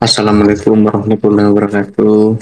Assalamualaikum warahmatullahi wabarakatuh.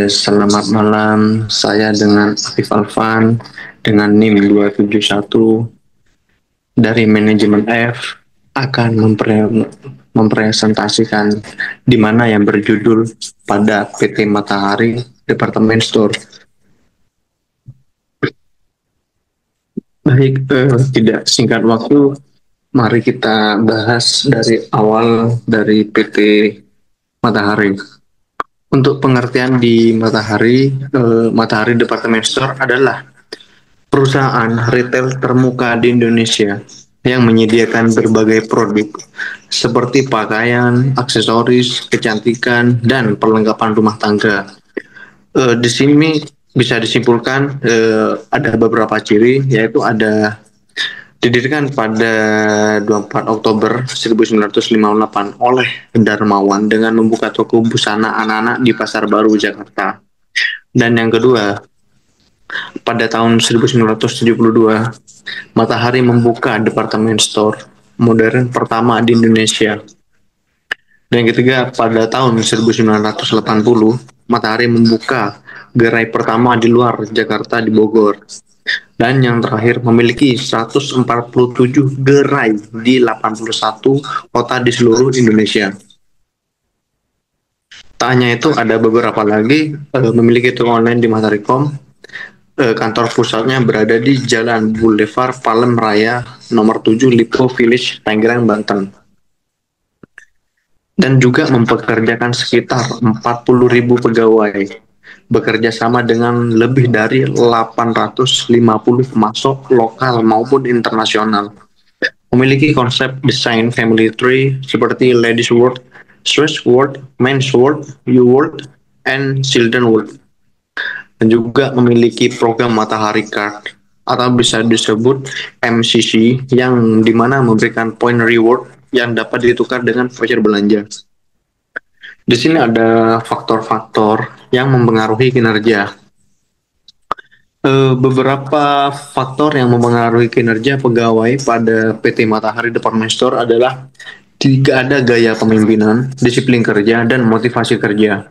Selamat malam. Saya dengan Afif Alfan dengan NIM 271 dari manajemen F akan mempresentasikan di mana yang berjudul pada PT Matahari Departemen Store. Baik, tidak singkat waktu, mari kita bahas dari awal dari PT Matahari. Untuk pengertian di Matahari, Matahari Department Store adalah perusahaan retail termuka di Indonesia yang menyediakan berbagai produk seperti pakaian, aksesoris, kecantikan, dan perlengkapan rumah tangga. Di sini bisa disimpulkan ada beberapa ciri, yaitu ada didirikan pada 24 Oktober 1958 oleh Darmawan dengan membuka toko busana anak-anak di Pasar Baru, Jakarta. Dan yang kedua, pada tahun 1972, Matahari membuka departemen store modern pertama di Indonesia. Dan yang ketiga, pada tahun 1980, Matahari membuka gerai pertama di luar Jakarta di Bogor. Dan yang terakhir, memiliki 147 gerai di 81 kota di seluruh Indonesia. Tak hanya itu, ada beberapa lagi memiliki toko online di Matahari.com. Kantor pusatnya berada di Jalan Boulevard Palem Raya nomor 7 Lipo Village, Tangerang, Banten. Dan juga mempekerjakan sekitar 40.000 pegawai, bekerja sama dengan lebih dari 850 pemasok lokal maupun internasional. Memiliki konsep desain family tree seperti ladies world, stress world, men's world, you world, and children world. Dan juga memiliki program Matahari Card atau bisa disebut MCC yang dimana memberikan point reward yang dapat ditukar dengan voucher belanja. Di sini ada faktor-faktor yang mempengaruhi kinerja. Beberapa faktor yang mempengaruhi kinerja pegawai pada PT Matahari Department Store adalah tidak ada gaya kepemimpinan, disiplin kerja, dan motivasi kerja.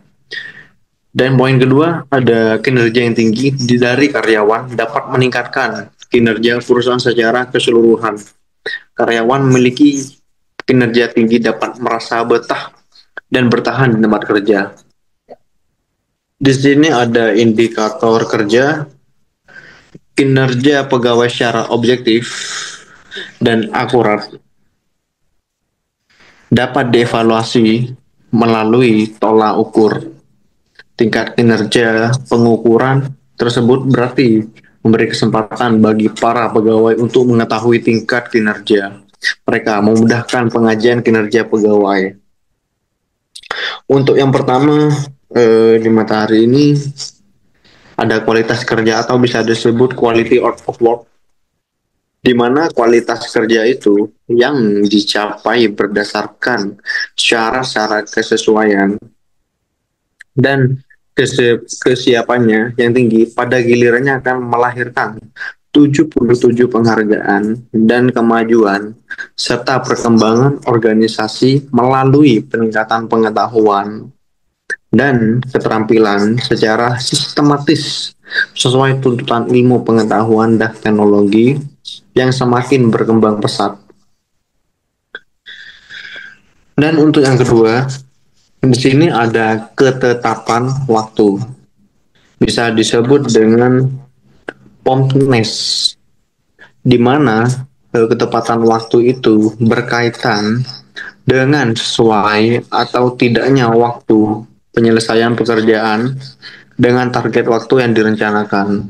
Dan poin kedua, ada kinerja yang tinggi dari karyawan dapat meningkatkan kinerja perusahaan secara keseluruhan. Karyawan memiliki kinerja tinggi dapat merasa betah dan bertahan di tempat kerja. Di sini ada indikator kerja, kinerja pegawai secara objektif dan akurat dapat dievaluasi melalui tolak ukur. Tingkat kinerja pengukuran tersebut berarti memberi kesempatan bagi para pegawai untuk mengetahui tingkat kinerja mereka, memudahkan pengajian kinerja pegawai. Untuk yang pertama, di Matahari ini ada kualitas kerja atau bisa disebut quality of work, di mana kualitas kerja itu yang dicapai berdasarkan syarat-syarat kesesuaian dan kesiapannya yang tinggi pada gilirannya akan melahirkan 77 penghargaan dan kemajuan serta perkembangan organisasi melalui peningkatan pengetahuan dan keterampilan secara sistematis sesuai tuntutan ilmu pengetahuan dan teknologi yang semakin berkembang pesat. Dan untuk yang kedua, di sini ada ketetapan waktu. Bisa disebut dengan promptness, di mana ketepatan waktu itu berkaitan dengan sesuai atau tidaknya waktu penyelesaian pekerjaan dengan target waktu yang direncanakan.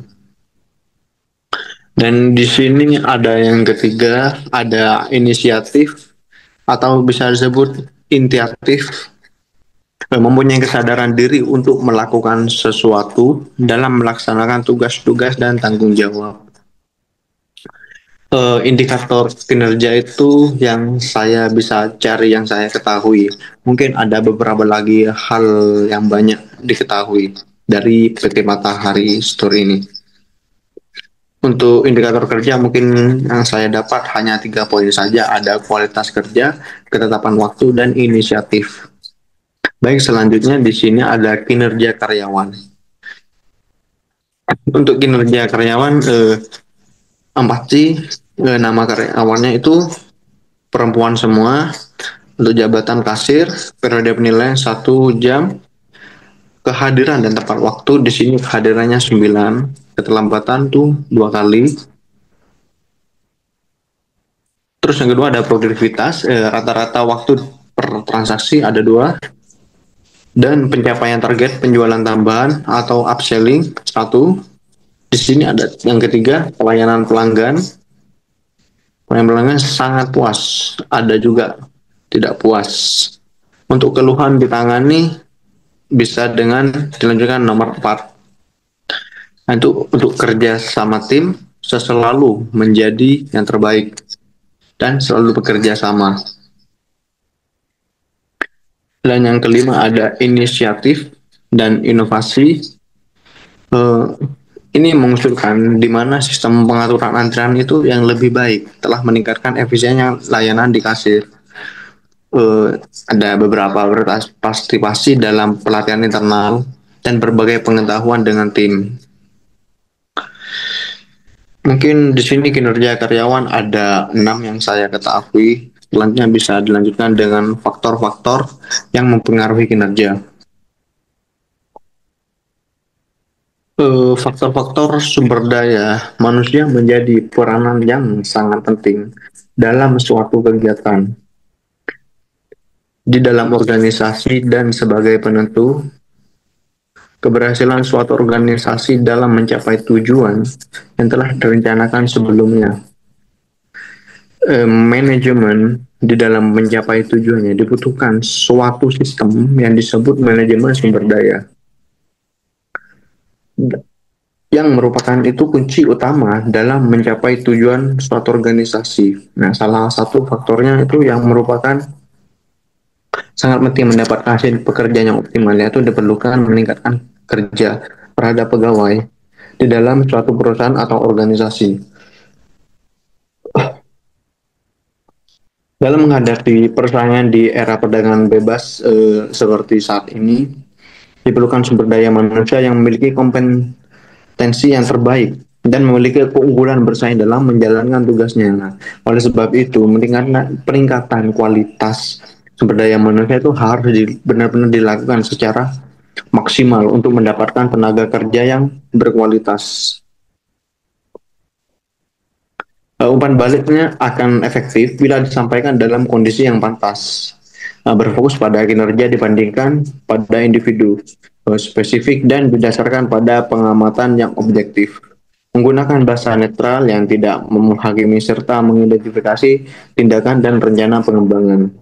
Dan di sini ada yang ketiga, ada inisiatif atau bisa disebut inisiatif, mempunyai kesadaran diri untuk melakukan sesuatu dalam melaksanakan tugas-tugas dan tanggung jawab. Indikator kinerja itu yang saya bisa cari, yang saya ketahui. Mungkin ada beberapa lagi hal yang banyak diketahui dari PT Matahari Store ini. Untuk indikator kerja mungkin yang saya dapat hanya 3 poin saja, ada kualitas kerja, ketetapan waktu, dan inisiatif. Baik, selanjutnya di sini ada kinerja karyawan. Untuk kinerja karyawan, pasti nama karyawannya itu perempuan semua. Untuk jabatan kasir, periode penilaian 1 jam. Kehadiran dan tepat waktu di sini kehadirannya 9, keterlambatan tuh 2 kali. Terus yang kedua ada produktivitas, rata-rata waktu per transaksi ada 2, dan pencapaian target penjualan tambahan atau upselling 1. Di sini ada yang ketiga, pelayanan pelanggan. Pelayanan pelanggan sangat puas, ada juga tidak puas. Untuk keluhan ditangani bisa dengan dilanjutkan nomor 4. Nah, untuk kerja sama tim selalu menjadi yang terbaik dan selalu bekerja sama. Dan yang kelima ada inisiatif dan inovasi. Eh, ini mengusulkan di mana sistem pengaturan antrian itu yang lebih baik telah meningkatkan efisiennya layanan di kasir. Eh, ada beberapa partisipasi dalam pelatihan internal dan berbagai pengetahuan dengan tim. Mungkin di sini kinerja karyawan ada 6 yang saya ketahui. Selanjutnya bisa dilanjutkan dengan faktor-faktor yang mempengaruhi kinerja. Faktor-faktor sumber daya manusia menjadi peranan yang sangat penting dalam suatu kegiatan. Di dalam organisasi dan sebagai penentu, keberhasilan suatu organisasi dalam mencapai tujuan yang telah direncanakan sebelumnya. Manajemen di dalam mencapai tujuannya dibutuhkan suatu sistem yang disebut manajemen sumber daya, yang merupakan itu kunci utama dalam mencapai tujuan suatu organisasi. Nah, salah satu faktornya itu yang merupakan sangat penting mendapat hasil pekerjaan yang optimal, yaitu diperlukan meningkatkan kerja terhadap pegawai di dalam suatu perusahaan atau organisasi. Dalam menghadapi persaingan di era perdagangan bebas seperti saat ini, diperlukan sumber daya manusia yang memiliki kompetensi yang terbaik dan memiliki keunggulan bersaing dalam menjalankan tugasnya. Nah, oleh sebab itu, peningkatan kualitas sumber daya manusia itu harus benar-benar dilakukan secara maksimal untuk mendapatkan tenaga kerja yang berkualitas. Umpan baliknya akan efektif bila disampaikan dalam kondisi yang pantas. Berfokus pada kinerja dibandingkan pada individu, spesifik dan didasarkan pada pengamatan yang objektif. Menggunakan bahasa netral yang tidak menghakimi serta mengidentifikasi tindakan dan rencana pengembangan.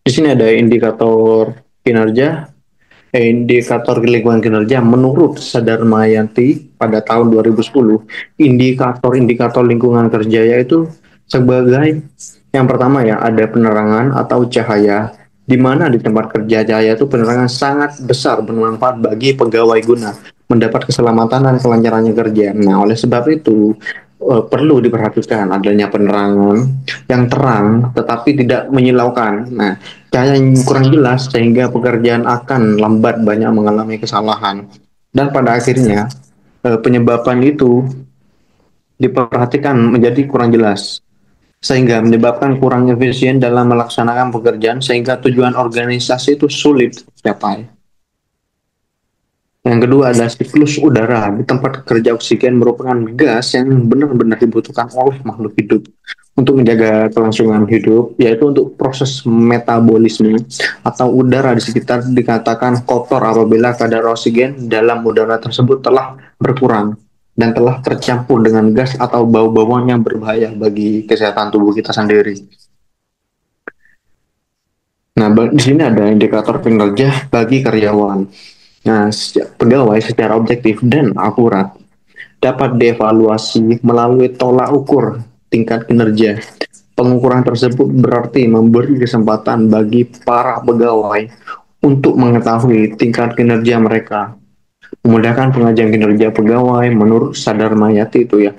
Di sini ada indikator kinerja, indikator lingkungan kinerja menurut Sadar Mayanti pada tahun 2010. Indikator-indikator lingkungan kerja yaitu sebagai yang pertama ya ada penerangan atau cahaya, di mana di tempat kerja cahaya itu penerangan sangat besar bermanfaat bagi pegawai guna mendapat keselamatan dan kelancarannya kerja. Nah, oleh sebab itu perlu diperhatikan adanya penerangan yang terang tetapi tidak menyilaukan. Nah, cahaya yang kurang jelas sehingga pekerjaan akan lambat, banyak mengalami kesalahan. Dan pada akhirnya penyebabkan itu diperhatikan menjadi kurang jelas sehingga menyebabkan kurang efisien dalam melaksanakan pekerjaan sehingga tujuan organisasi itu sulit tercapai. Yang kedua adalah siklus udara. Di tempat kerja oksigen merupakan gas yang benar-benar dibutuhkan oleh makhluk hidup untuk menjaga kelangsungan hidup, yaitu untuk proses metabolisme atau udara di sekitar dikatakan kotor apabila kadar oksigen dalam udara tersebut telah berkurang dan telah tercampur dengan gas atau bau-bauan yang berbahaya bagi kesehatan tubuh kita sendiri. Nah, di sini ada indikator kinerja bagi karyawan. Nah, pegawai secara objektif dan akurat dapat dievaluasi melalui tolak ukur tingkat kinerja. Pengukuran tersebut berarti memberi kesempatan bagi para pegawai untuk mengetahui tingkat kinerja mereka, memudahkan pengajian kinerja pegawai menurut Sadar Mayati itu ya.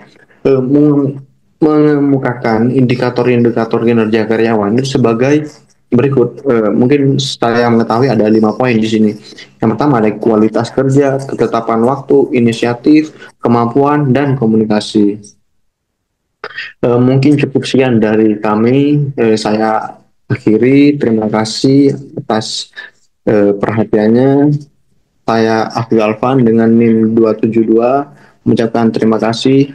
Mengemukakan indikator-indikator kinerja karyawan itu sebagai Berikut, mungkin saya mengetahui ada 5 poin di sini. Yang pertama ada kualitas kerja, ketetapan waktu, inisiatif, kemampuan, dan komunikasi. Mungkin cukup sekian dari kami. Saya akhiri. Terima kasih atas perhatiannya. Saya Afri Alvan dengan NIM 272 mengucapkan terima kasih.